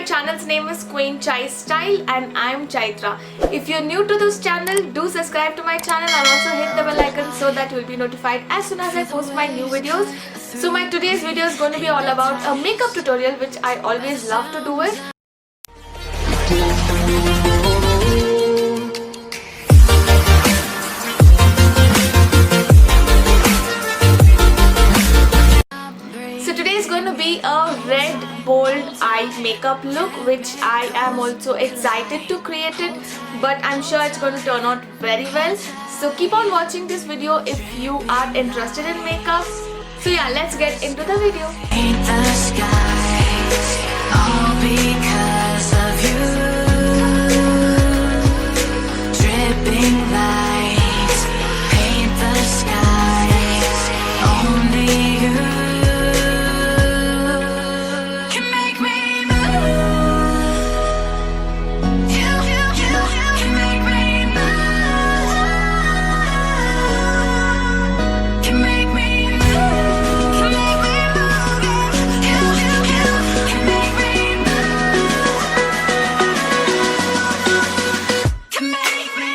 my channel's name is Queenchystyle and I'm Chaitra. If you're new to this channel, do subscribe to my channel and also hit the bell icon so that you'll be notified as soon as I post my new videos. So my today's video is going to be all about a makeup tutorial which I always love to do it. So today is going to be a red bold eye makeup look which I am also excited to create it, but I'm sure it's going to turn out very well. So keep on watching this video if you are interested in makeup. So yeah, let's get into the video. Paint the skies, all because of you. Dripping lights, paint the skies, only you can make me move. You can make me move. Can make me move. Can make me move. You can make me move. Can make me.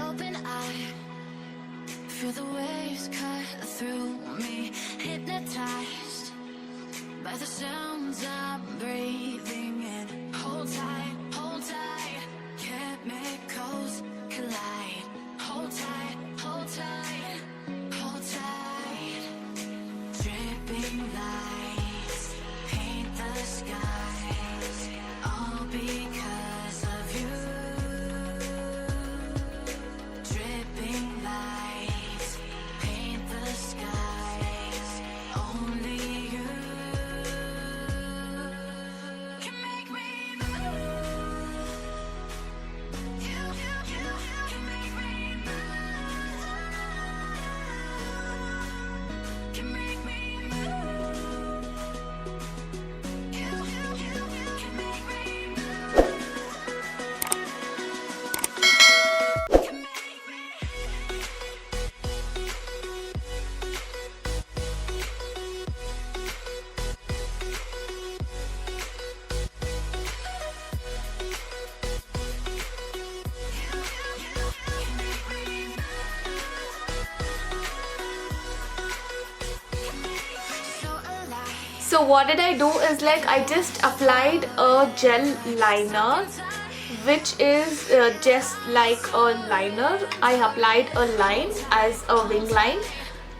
Open eye, feel the waves cut through me, hypnotized by the sounds I'm breathing in. Hold tight, chemicals collide. Hold tight, hold tight, hold tight. Dripping lights, paint the skies, all because of you. Dripping lights, paint the skies, only you can make me move. You can make me move. Can make me move. You can make me move. Can make me. So what did I do is like I just applied a gel liner which is just like a liner. I applied a line as a wing line.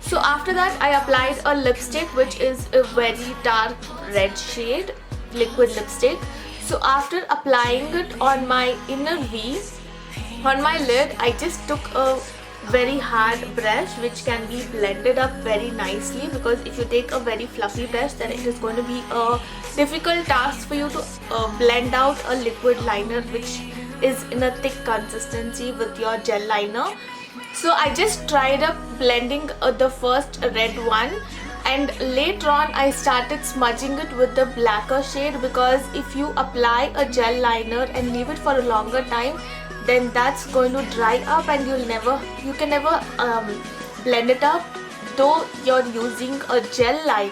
So after that I applied a lipstick which is a very dark red shade, liquid lipstick. So after applying it on my inner V, on my lid, I just took a very hard brush which can be blended up very nicely, because if you take a very fluffy brush then it is going to be a difficult task for you to blend out a liquid liner which is in a thick consistency with your gel liner. So I just tried up blending the first red one, and later on I started smudging it with the blacker shade, because if you apply a gel liner and leave it for a longer time, then that's going to dry up and you can never blend it up. Though you're using a gel light,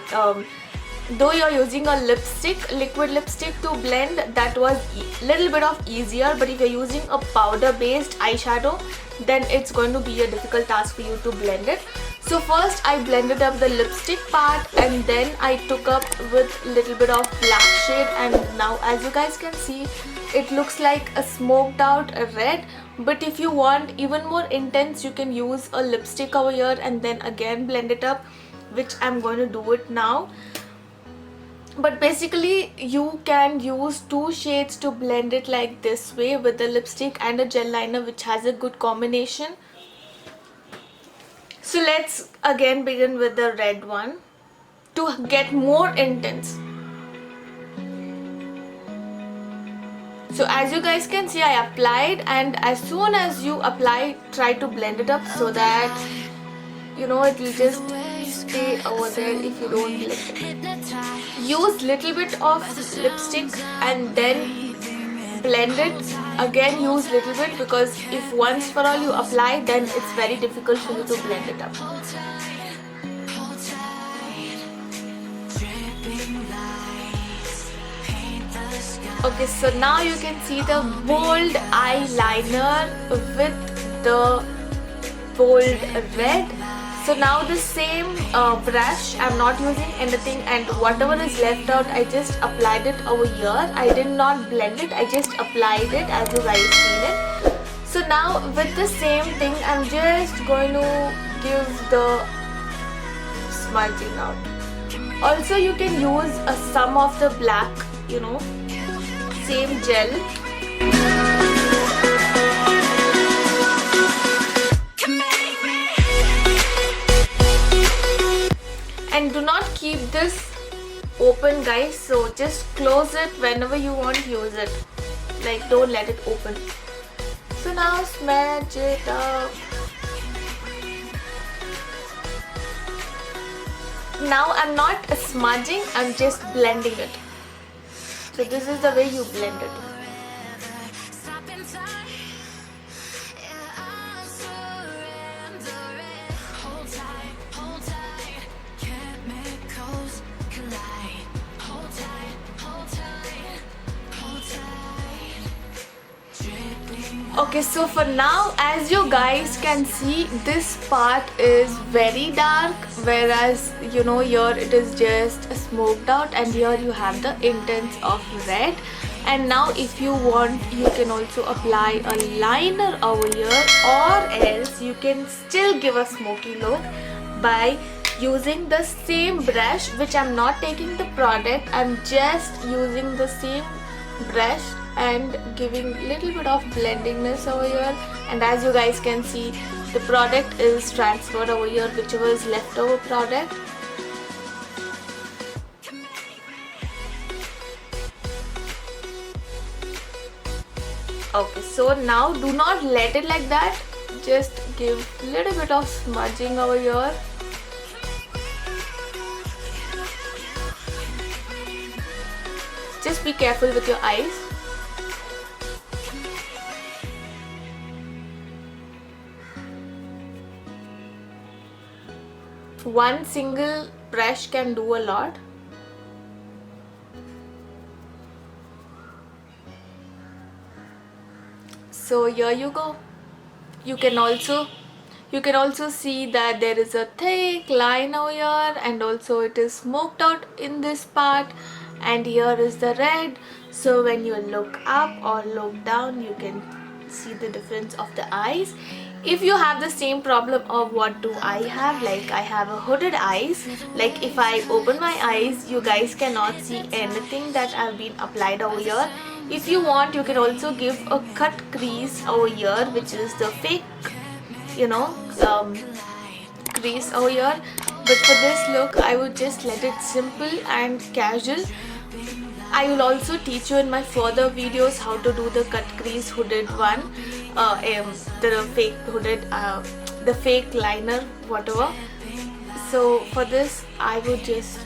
though you're using a lipstick, liquid lipstick to blend, that was little bit of easier, but if you're using a powder based eyeshadow, then it's going to be a difficult task for you to blend it. So first I blended up the lipstick part, and then I took up with little bit of black shade, and now as you guys can see, it looks like a smoked out red But if you want even more intense, you can use a lipstick over here and then again blend it up, which I'm going to do it now. But basically you can use two shades to blend it like this way, with a lipstick and a gel liner, which has a good combination. So let's again begin with the red one to get more intense. So as you guys can see, I applied, and as soon as you apply, try to blend it up so that you know it will just stay over there if you don't blend it. Use little bit of lipstick and then blend it. Again use little bit, because if once for all you apply, then it's very difficult for you to blend it up. Okay, so now you can see the bold eyeliner with the bold red. So now the same brush, I'm not using anything, and whatever is left out, I just applied it over here. I did not blend it, I just applied it as you guys seen it. So now with the same thing, I'm just going to give the smudging out. Also you can use some of the black, you know, same gel. And do not keep this open, guys, so just close it whenever you want to use it. Like, don't let it open. So now smudge it up. Now I'm not smudging, I'm just blending it. So this is the way you blend it. Okay, so for now, as you guys can see, this part is very dark, whereas you know here it is just smoked out, and here you have the intense of red. And now if you want, you can also apply a liner over here, or else you can still give a smoky look by using the same brush, which I'm not taking the product, I'm just using the same brush and giving little bit of blendingness over here. And as you guys can see, the product is transferred over here, whichever is leftover product. Okay, so now do not let it like that, just give little bit of smudging over here. Just be careful with your eyes. One single brush can do a lot. So here you go. You can also see that there is a thick line over here, and also it is smoked out in this part, and here is the red. So when you look up or look down, you can see the difference of the eyes. If you have the same problem of what do I have, like I have a hooded eyes, like if I open my eyes, you guys cannot see anything that I've been applied over here. If you want, you can also give a cut crease over here, which is the fake, you know, crease over here. But for this look, I would just let it simple and casual. I will also teach you in my further videos how to do the cut crease hooded one, the fake hooded, the fake liner, whatever. So for this, I would just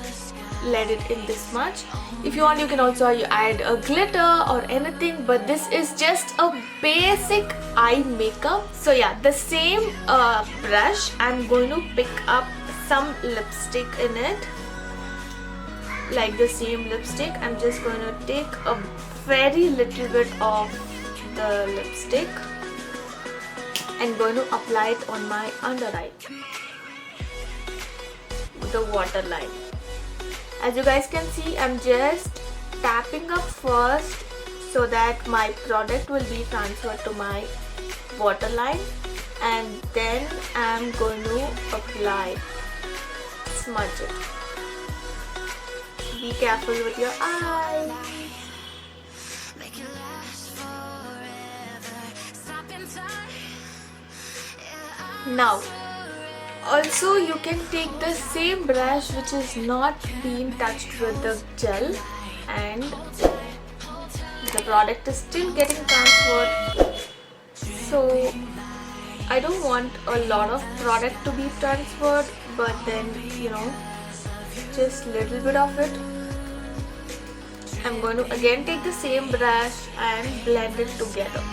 let it in this much. If you want, you can also add a glitter or anything, but this is just a basic eye makeup. So yeah, the same brush, I'm going to pick up some lipstick in it. Like the same lipstick, I'm just going to take a very little bit of the lipstick and going to apply it on my under eye with the waterline. As you guys can see, I'm just tapping up first so that my product will be transferred to my waterline, and then I'm going to apply, smudge it. Be careful with your eyes. Make it last forever. Stop in time. Now, also you can take the same brush which is not being touched with the gel, and the product is still getting transferred. So I don't want a lot of product to be transferred, but then just little bit of it. I'm going to again take the same brush and blend it together.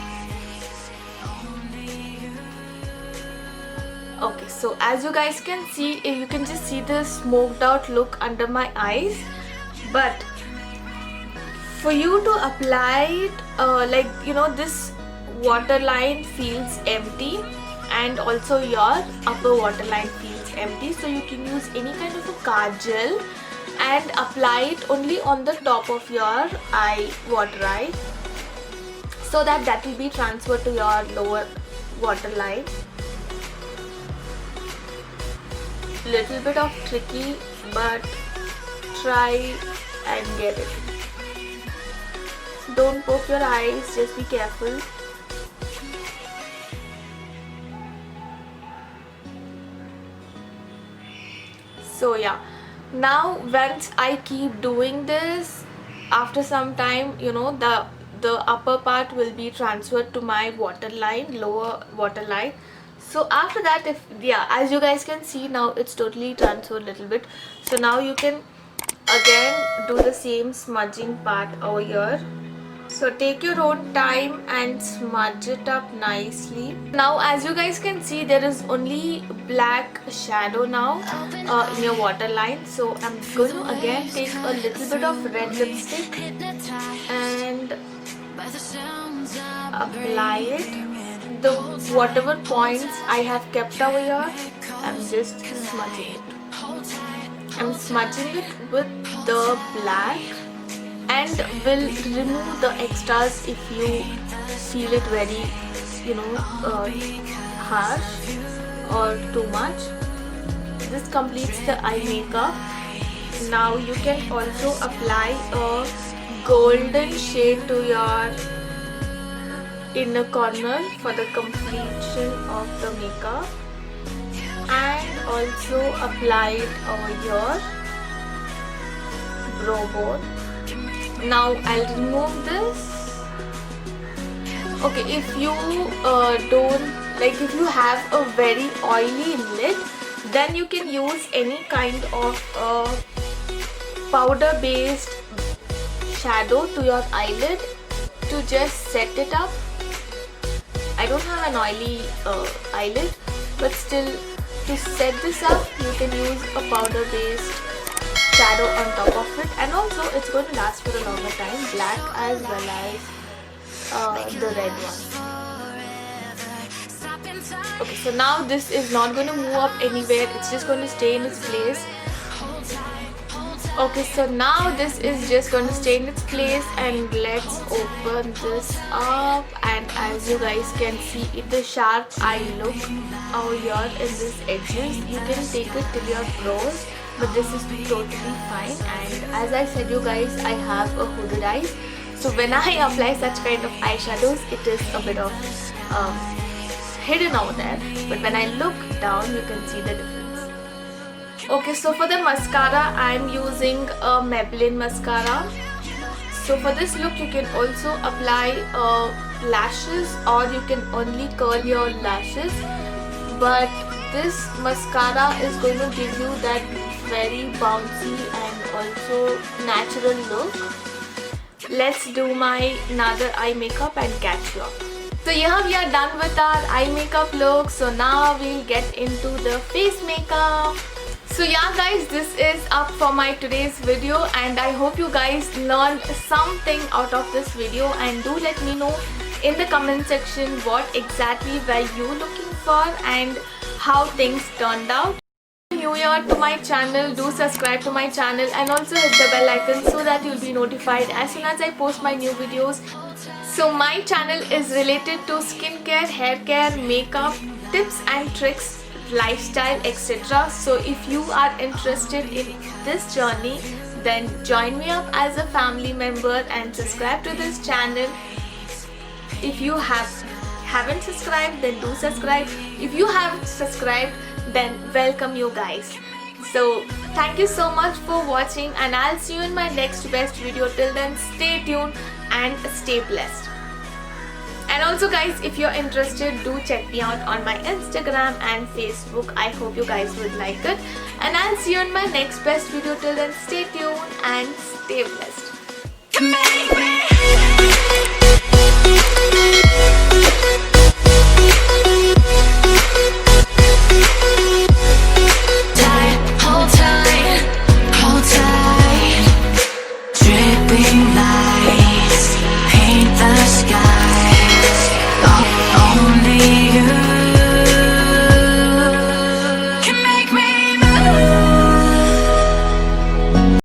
Okay, so as you guys can see, you can just see the smoked out look under my eyes, but for you to apply it, this waterline feels empty, and also your upper waterline feels empty, so you can use any kind of a kajal and apply it only on the top of your water eye, so that will be transferred to your lower waterline. Little bit of tricky, but try and get it. Don't poke your eyes, just be careful. So yeah, now once I keep doing this, after some time, the upper part will be transferred to my waterline, lower waterline. So after that, as you guys can see, now it's totally transferred a little bit. So now you can again do the same smudging part over here. So take your own time and smudge it up nicely. Now as you guys can see, there is only black shadow now in your waterline. So I'm going to again take a little bit of red lipstick and apply it. The whatever points I have kept over here, I'm just smudging it. I'm smudging it with the black, and will remove the extras if you feel it very harsh or too much. This completes the eye makeup. Now you can also apply a golden shade to your inner corner for the completion of the makeup, and also apply it over your brow bone. Now I'll remove this. Okay, if you if you have a very oily lid, then you can use any kind of powder based shadow to your eyelid to just set it up. I don't have an oily eyelid, but still, to set this up, you can use a powder based shadow on top of it, and also it's going to last for a longer time, black as well as the red one. Okay, so now this is not going to move up anywhere, it's just going to stay in its place. Okay, so now this is just going to stay in its place, and let's open this up. And as you guys can see, the sharp eye look over here in this edges, you can take it till your brows, but this is totally fine. And as I said you guys, I have a hooded eyes, so when I apply such kind of eyeshadows, it is a bit of hidden over there, but when I look down, you can see the difference. Okay, so for the mascara, I am using a Maybelline mascara. So for this look, you can also apply lashes, or you can only curl your lashes. But this mascara is going to give you that very bouncy and also natural look. Let's do my another eye makeup and catch you up. So here we are done with our eye makeup look. So now we'll get into the face makeup. So yeah guys, this is up for my today's video, and I hope you guys learned something out of this video, and do let me know in the comment section what exactly were you looking for and how things turned out. If you're new to my channel, do subscribe to my channel and also hit the bell icon so that you'll be notified as soon as I post my new videos. So my channel is related to skincare, hair care, makeup, tips and tricks, lifestyle, etc. So if you are interested in this journey, then join me up as a family member and subscribe to this channel. If you haven't subscribed, then do subscribe. If you have subscribed, then welcome you guys. So thank you so much for watching, and I'll see you in my next best video. Till then, stay tuned and stay blessed. And also guys, if you're interested, do check me out on my Instagram and Facebook. I hope you guys would like it, and I'll see you in my next best video. Till then, stay tuned and stay blessed. Hold tight, dripping lights paint the skies. Only you.